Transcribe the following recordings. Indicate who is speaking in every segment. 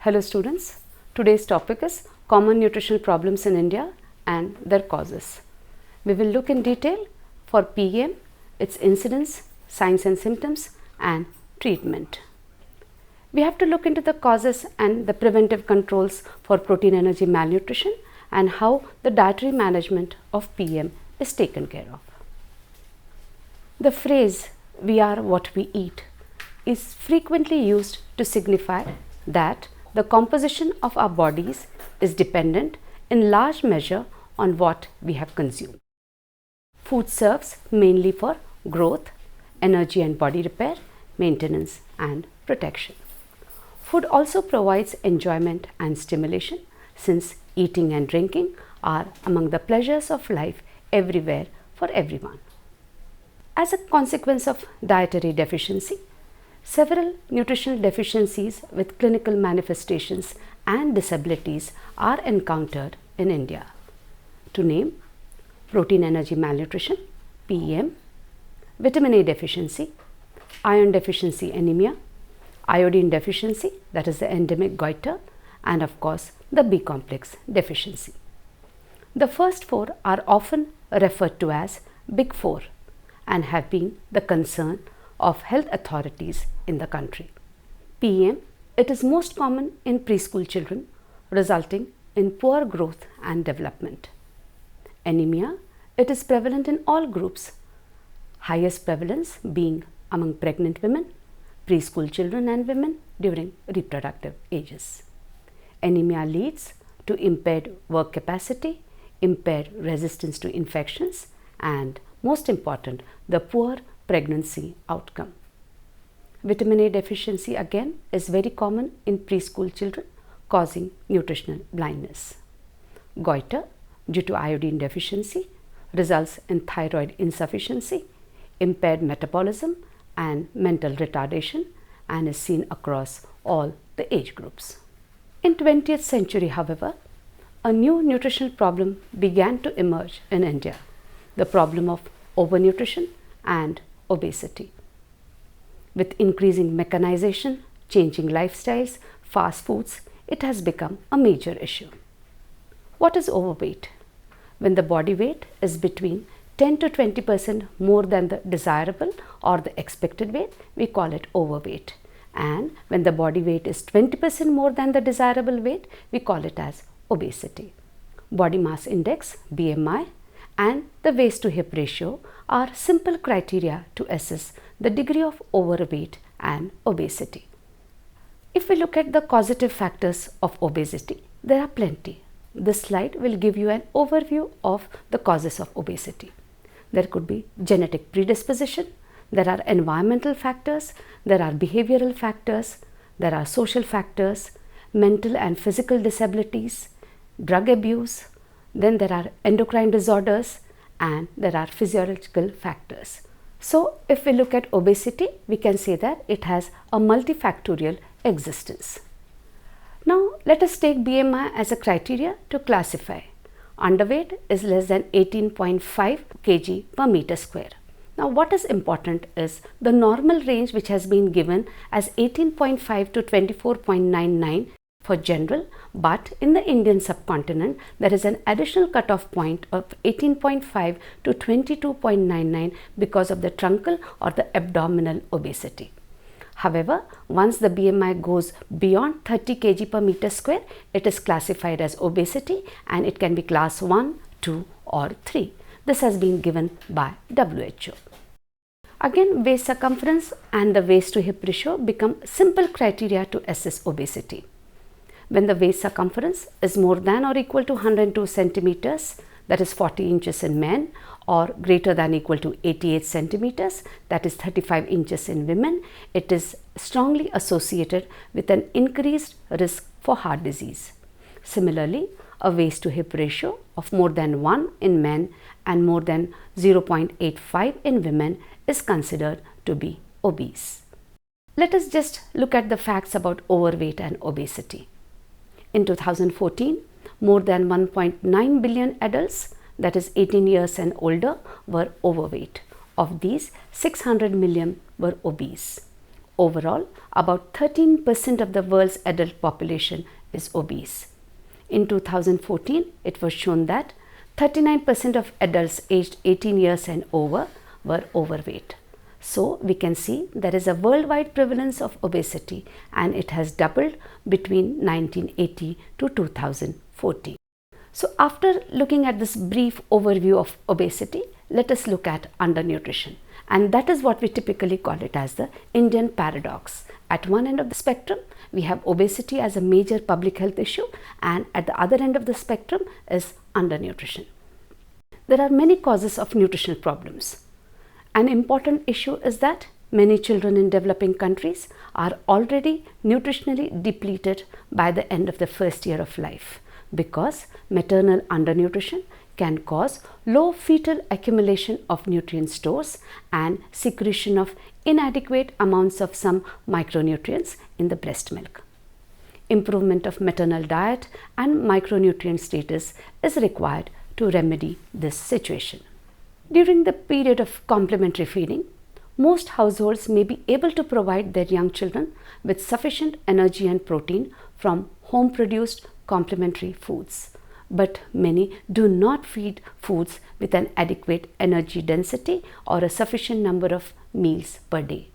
Speaker 1: Hello students, today's topic is common nutritional problems in India and their causes. We will look in detail for PEM, its incidence, signs and symptoms and treatment. We have to look into the causes and the preventive controls for protein energy malnutrition and how the dietary management of PEM is taken care of. The phrase "we are what we eat" is frequently used to signify that the composition of our bodies is dependent in large measure on what we have consumed. Food serves mainly for growth, energy and body repair, maintenance and protection. Food also provides enjoyment and stimulation, since eating and drinking are among the pleasures of life everywhere for everyone. As a consequence of dietary deficiency, several nutritional deficiencies with clinical manifestations and disabilities are encountered in India. To name: protein energy malnutrition, PEM, vitamin A deficiency, iron deficiency anemia, iodine deficiency, that is the endemic Goitre, and of course the B complex deficiency. The first four are often referred to as Big Four and have been the concern of health authorities in the country. PEM, it is most common in preschool children, resulting in poor growth and development. Anemia, it is prevalent in all groups, highest prevalence being among pregnant women, preschool children and women during reproductive ages. Anemia leads to impaired work capacity, impaired resistance to infections, and most important, the poor pregnancy outcome. Vitamin A deficiency again is very common in preschool children, causing nutritional blindness. Goitre, due to iodine deficiency, results in thyroid insufficiency, impaired metabolism and mental retardation, and is seen across all the age groups. In 20th century, however, a new nutritional problem began to emerge in India, the problem of overnutrition and obesity. With increasing mechanization, changing lifestyles, fast foods, it has become a major issue. What is overweight? When the body weight is between 10 to 20% more than the desirable or the expected weight, we call it overweight. And when the body weight is 20% more than the desirable weight, we call it as obesity. Body mass index, BMI, and the waist to hip ratio are simple criteria to assess the degree of overweight and obesity. If we look at the causative factors of obesity, there are plenty. This slide will give you an overview of the causes of obesity. There could be genetic predisposition, there are environmental factors, there are behavioral factors, there are social factors, mental and physical disabilities, drug abuse, then there are endocrine disorders, and there are physiological factors. So if we look at obesity, we can say that it has a multifactorial existence. Now let us take BMI as a criteria to classify. Underweight is less than 18.5 kg per meter square. Now what is important is the normal range, which has been given as 18.5 to 24.99 for general, but in the Indian subcontinent there is an additional cutoff point of 18.5 to 22.99 because of the truncal or the abdominal obesity. However, once the BMI goes beyond 30 kg per meter square, it is classified as obesity and it can be class 1, 2 or 3. This has been given by WHO. Again, waist circumference and the waist to hip ratio become simple criteria to assess obesity. When the waist circumference is more than or equal to 102 centimeters, that is 40 inches in men, or greater than or equal to 88 centimeters, that is 35 inches in women, it is strongly associated with an increased risk for heart disease. Similarly, a waist to hip ratio of more than 1 in men and more than 0.85 in women is considered to be obese. Let us just look at the facts about overweight and obesity. In 2014, more than 1.9 billion adults, that is 18 years and older, were overweight. Of these, 600 million were obese. Overall, about 13% of the world's adult population is obese. In 2014, it was shown that 39% of adults aged 18 years and over were overweight. So, we can see there is a worldwide prevalence of obesity, and it has doubled between 1980 to 2014. So, after looking at this brief overview of obesity, let us look at undernutrition. And that is what we typically call it as the Indian paradox. At one end of the spectrum, we have obesity as a major public health issue, and at the other end of the spectrum is undernutrition. There are many causes of nutritional problems. An important issue is that many children in developing countries are already nutritionally depleted by the end of the first year of life, because maternal undernutrition can cause low fetal accumulation of nutrient stores and secretion of inadequate amounts of some micronutrients in the breast milk. Improvement of maternal diet and micronutrient status is required to remedy this situation. During the period of complementary feeding, most households may be able to provide their young children with sufficient energy and protein from home-produced complementary foods. But many do not feed foods with an adequate energy density or a sufficient number of meals per day.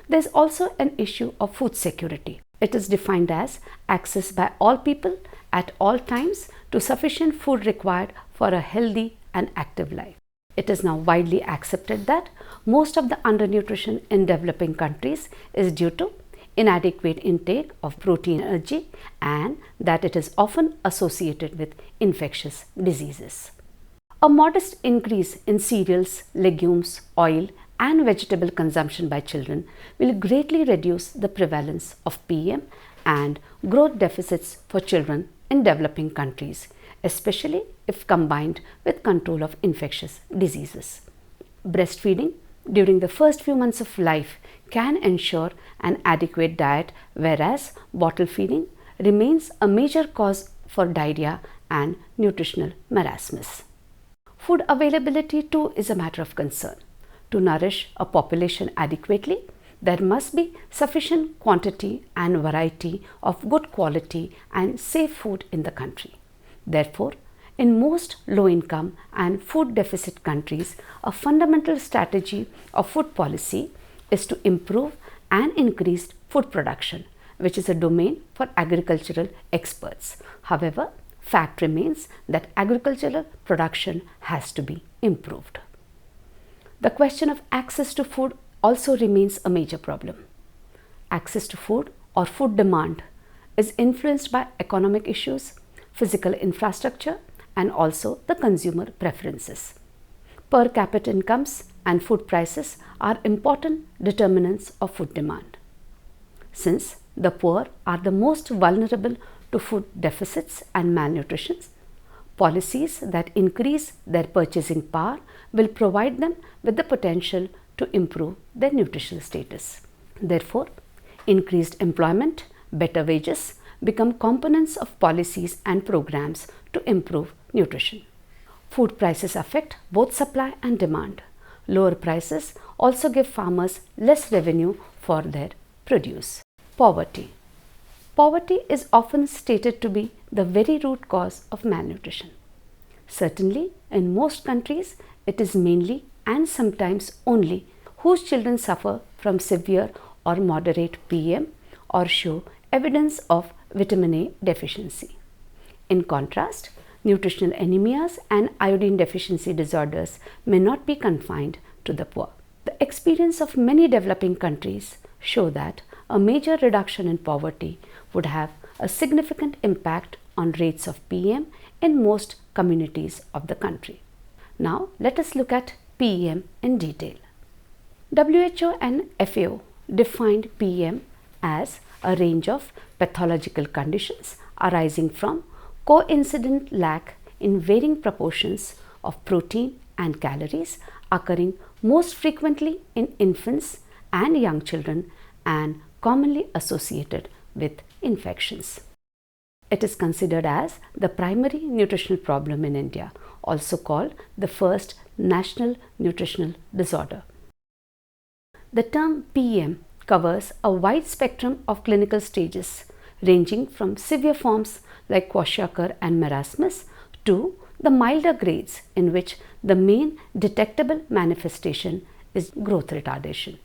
Speaker 1: There is also an issue of food security. It is defined as access by all people at all times to sufficient food required for a healthy and active life. It is now widely accepted that most of the undernutrition in developing countries is due to inadequate intake of protein energy, and that it is often associated with infectious diseases. A modest increase in cereals, legumes, oil and vegetable consumption by children will greatly reduce the prevalence of PM and growth deficits for children in developing countries, especially if combined with control of infectious diseases. Breastfeeding during the first few months of life can ensure an adequate diet, whereas bottle feeding remains a major cause for diarrhea and nutritional marasmus. Food availability too is a matter of concern. To nourish a population adequately, there must be sufficient quantity and variety of good quality and safe food in the country. Therefore, in most low-income and food deficit countries, a fundamental strategy of food policy is to improve and increase food production, which is a domain for agricultural experts. However, fact remains that agricultural production has to be improved. The question of access to food also remains a major problem. Access to food or food demand is influenced by economic issues, physical infrastructure, and also the consumer preferences. Per capita incomes and food prices are important determinants of food demand. Since the poor are the most vulnerable to food deficits and malnutrition, policies that increase their purchasing power will provide them with the potential to improve their nutritional status. Therefore, increased employment, better wages become components of policies and programs to improve nutrition. Food prices affect both supply and demand. Lower prices also give farmers less revenue for their produce. Poverty. Poverty is often stated to be the very root cause of malnutrition. Certainly, in most countries, it is mainly and sometimes only whose children suffer from severe or moderate PM or show evidence of vitamin A deficiency. In contrast, nutritional anemias and iodine deficiency disorders may not be confined to the poor. The experience of many developing countries show that a major reduction in poverty would have a significant impact on rates of PM in most communities of the country. Now, let us look at PM in detail. WHO and FAO defined PM as a range of pathological conditions arising from coincident lack in varying proportions of protein and calories occurring most frequently in infants and young children and commonly associated with infections. It is considered as the primary nutritional problem in India, also called the first national nutritional disorder. The term PM covers a wide spectrum of clinical stages ranging from severe forms like kwashiorkor and marasmus to the milder grades in which the main detectable manifestation is growth retardation.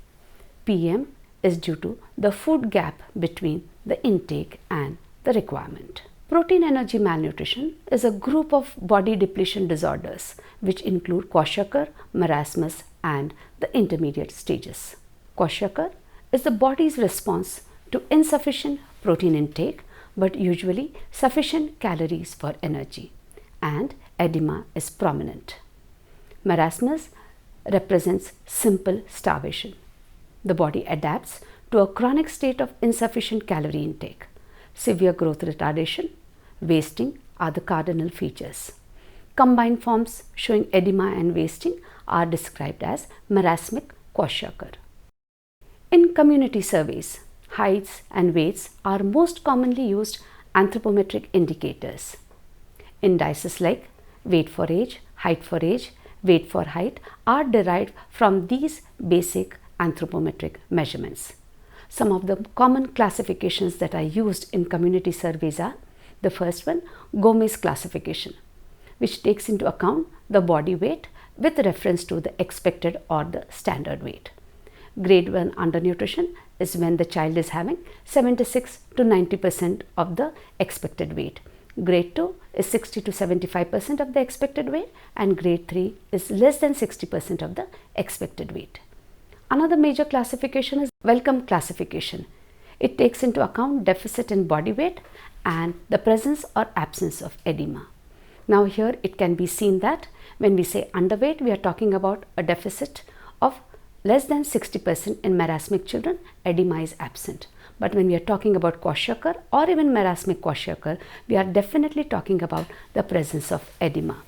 Speaker 1: PM is due to the food gap between the intake and the requirement. Protein energy malnutrition is a group of body depletion disorders which include kwashiorkor, marasmus and the intermediate stages. Kwashiorkor is the body's response to insufficient protein intake but usually sufficient calories for energy, and edema is prominent. Marasmus represents simple starvation. The body adapts to a chronic state of insufficient calorie intake. Severe growth retardation, wasting are the cardinal features. Combined forms showing edema and wasting are described as Marasmic-kwashiorkor. In community surveys, heights and weights are most commonly used anthropometric indicators. Indices like weight for age, height for age, weight for height are derived from these basic anthropometric measurements. Some of the common classifications that are used in community surveys are: the first one, Gomez classification, which takes into account the body weight with reference to the expected or the standard weight. Grade 1 undernutrition is when the child is having 76 to 90% of the expected weight. Grade 2 is 60 to 75% of the expected weight, and grade 3 is less than 60% of the expected weight. Another major classification is Wellcome classification. It takes into account deficit in body weight and the presence or absence of edema. Now here it can be seen that when we say underweight, we are talking about a deficit of less than 60% in marasmic children, edema is absent. But when we are talking about kwashiorkor or even Marasmic-kwashiorkor, we are definitely talking about the presence of edema.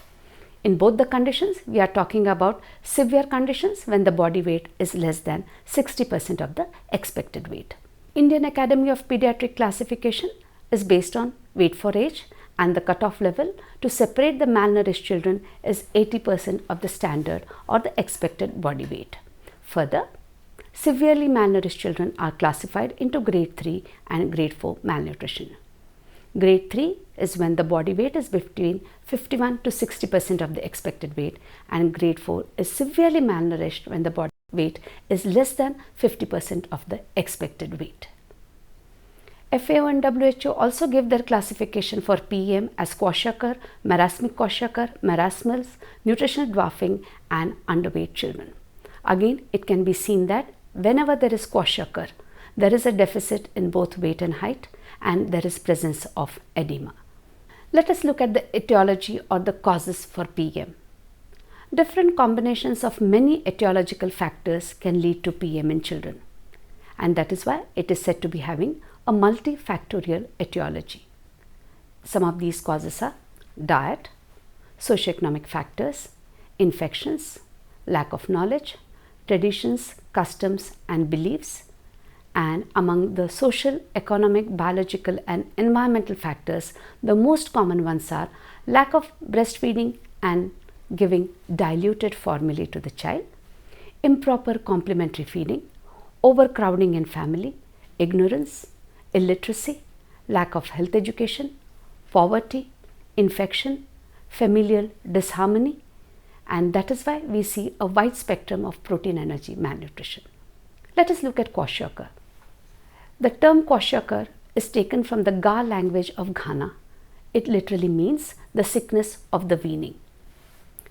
Speaker 1: In both the conditions, we are talking about severe conditions when the body weight is less than 60% of the expected weight. Indian Academy of Pediatric Classification is based on weight for age, and the cutoff level to separate the malnourished children is 80% of the standard or the expected body weight. Further, severely malnourished children are classified into grade 3 and grade 4 malnutrition. Grade 3 is when the body weight is between 51 to 60% of the expected weight, and grade 4 is severely malnourished when the body weight is less than 50% of the expected weight. FAO and WHO also give their classification for PEM as kwashiorkor, Marasmic-kwashiorkor, marasmus, nutritional dwarfing and underweight children. Again, it can be seen that whenever there is kwashiorkor, there is a deficit in both weight and height, and there is presence of edema. Let us look at the etiology or the causes for PM. Different combinations of many etiological factors can lead to PM in children, and that is why it is said to be having a multifactorial etiology. Some of these causes are diet, socioeconomic factors, infections, lack of knowledge, traditions, customs and beliefs, and among the social, economic, biological and environmental factors, the most common ones are lack of breastfeeding and giving diluted formulae to the child, improper complementary feeding, overcrowding in family, ignorance, illiteracy, lack of health education, poverty, infection, familial disharmony, and that is why we see a wide spectrum of protein energy malnutrition. Let us look at kwashiorkor. The term kwashiorkor is taken from the Ga language of Ghana. It literally means the sickness of the weaning.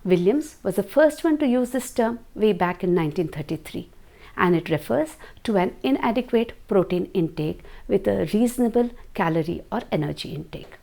Speaker 1: Williams was the first one to use this term way back in 1933, and it refers to an inadequate protein intake with a reasonable calorie or energy intake.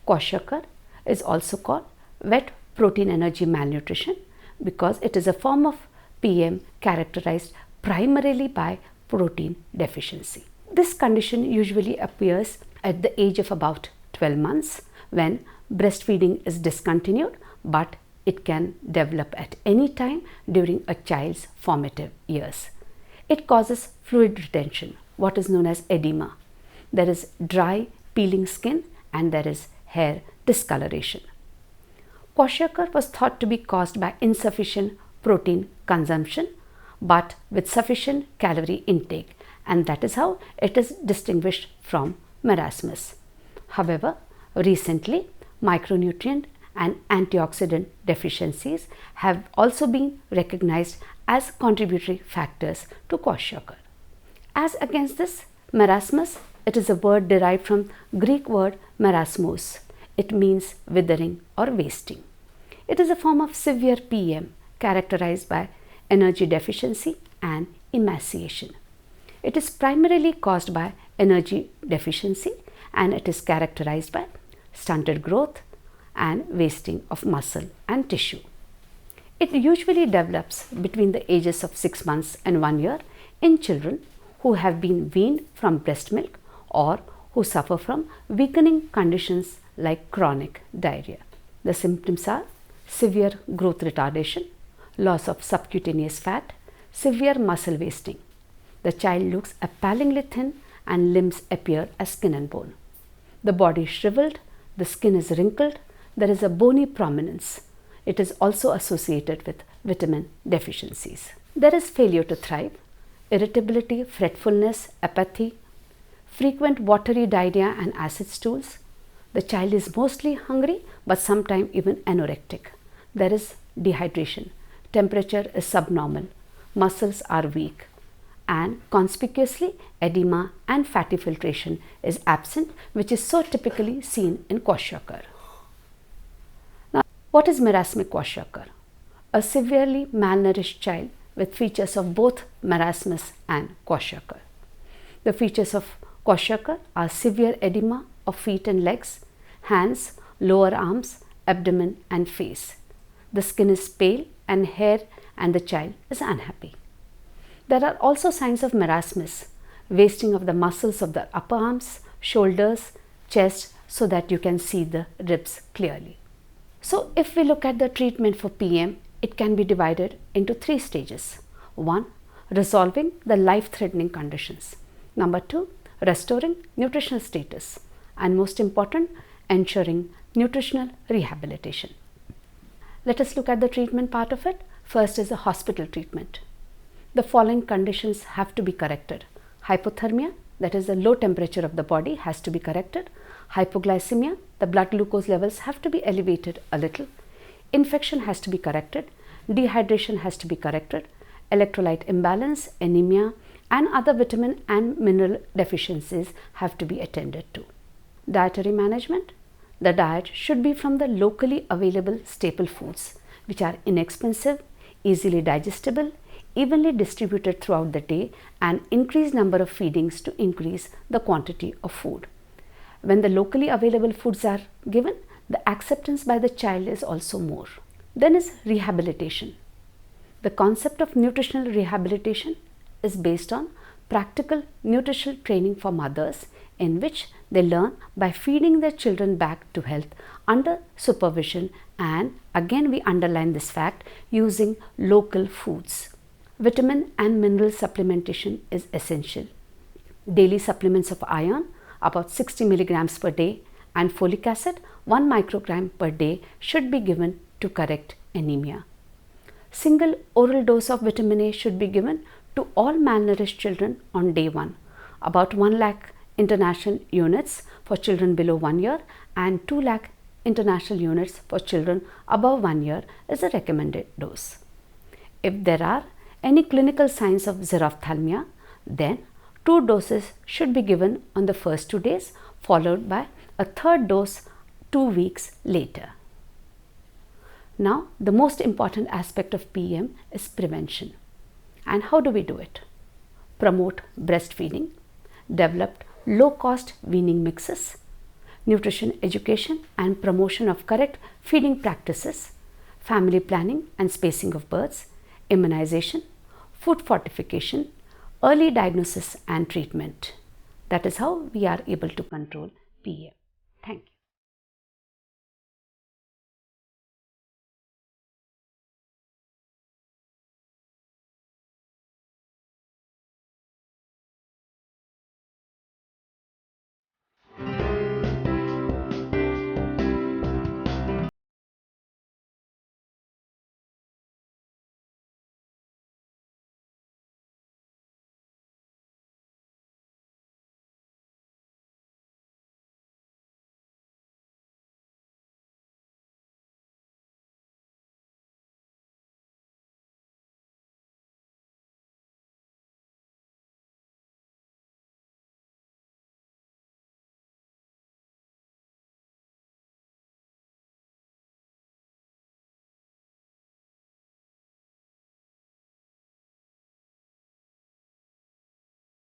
Speaker 1: Kwashiorkor is also called wet protein energy malnutrition because it is a form of PM characterized primarily by protein deficiency. This condition usually appears at the age of about 12 months when breastfeeding is discontinued, but it can develop at any time during a child's formative years. It causes fluid retention, what is known as edema. There is dry, peeling skin, and there is hair discoloration. Kwashiorkor was thought to be caused by insufficient protein consumption, but with sufficient calorie intake, and that is how it is distinguished from marasmus. However, recently micronutrient and antioxidant deficiencies have also been recognized as contributory factors to kwashiorkor. As against this, marasmus, it is a word derived from Greek word marasmus. It means withering or wasting. It is a form of severe PM characterized by energy deficiency and emaciation. It is primarily caused by energy deficiency, and it is characterized by stunted growth and wasting of muscle and tissue. It usually develops between the ages of 6 months and 1 year in children who have been weaned from breast milk or who suffer from weakening conditions like chronic diarrhea. The symptoms are severe growth retardation, loss of subcutaneous fat, severe muscle wasting. The child looks appallingly thin and limbs appear as skin and bone. The body is shriveled, the skin is wrinkled, there is a bony prominence. It is also associated with vitamin deficiencies. There is failure to thrive, irritability, fretfulness, apathy, frequent watery diarrhea and acid stools. The child is mostly hungry but sometimes even anorectic. There is dehydration, temperature is subnormal, muscles are weak, and conspicuously edema and fatty filtration is absent, which is so typically seen in kwashiorkor. Now, what is Marasmic-kwashiorkor? A severely malnourished child with features of both marasmus and kwashiorkor. The features of kwashiorkor are severe edema of feet and legs, hands, lower arms, abdomen and face. The skin is pale and hair, and the child is unhappy. There are also signs of marasmus, wasting of the muscles of the upper arms, shoulders, chest, so that you can see the ribs clearly. So if we look at the treatment for PM, it can be divided into 3 stages. 1. Resolving the life-threatening conditions. Number 2. Restoring nutritional status. And most important, ensuring nutritional rehabilitation. Let us look at the treatment part of it. First is the hospital treatment. The following conditions have to be corrected. Hypothermia, that is the low temperature of the body, has to be corrected. Hypoglycemia, the blood glucose levels have to be elevated a little. Infection has to be corrected. Dehydration has to be corrected. Electrolyte imbalance, anemia, and other vitamin and mineral deficiencies have to be attended to. Dietary management. The diet should be from the locally available staple foods, which are inexpensive, easily digestible, evenly distributed throughout the day, and increased number of feedings to increase the quantity of food. When the locally available foods are given, the acceptance by the child is also more. Then is rehabilitation. The concept of nutritional rehabilitation is based on practical nutritional training for mothers, in which they learn by feeding their children back to health under supervision, and again we underline this fact, using local foods. Vitamin and mineral supplementation is essential. Daily supplements of iron about 60 milligrams per day and folic acid 1 microgram per day should be given to correct anemia. Single oral dose of vitamin A should be given to all malnourished children on day 1. About 1 lakh international units for children below 1 year and 2 lakh international units for children above 1 year is a recommended dose. If there are any clinical signs of xerophthalmia, then 2 doses should be given on the first 2 days, followed by a 3rd dose 2 weeks later. Now, the most important aspect of PM is prevention. And how do we do it? Promote breastfeeding, develop low-cost weaning mixes, nutrition education and promotion of correct feeding practices, family planning and spacing of births, immunization, food fortification, early diagnosis and treatment. That is how we are able to control PM. Thank you.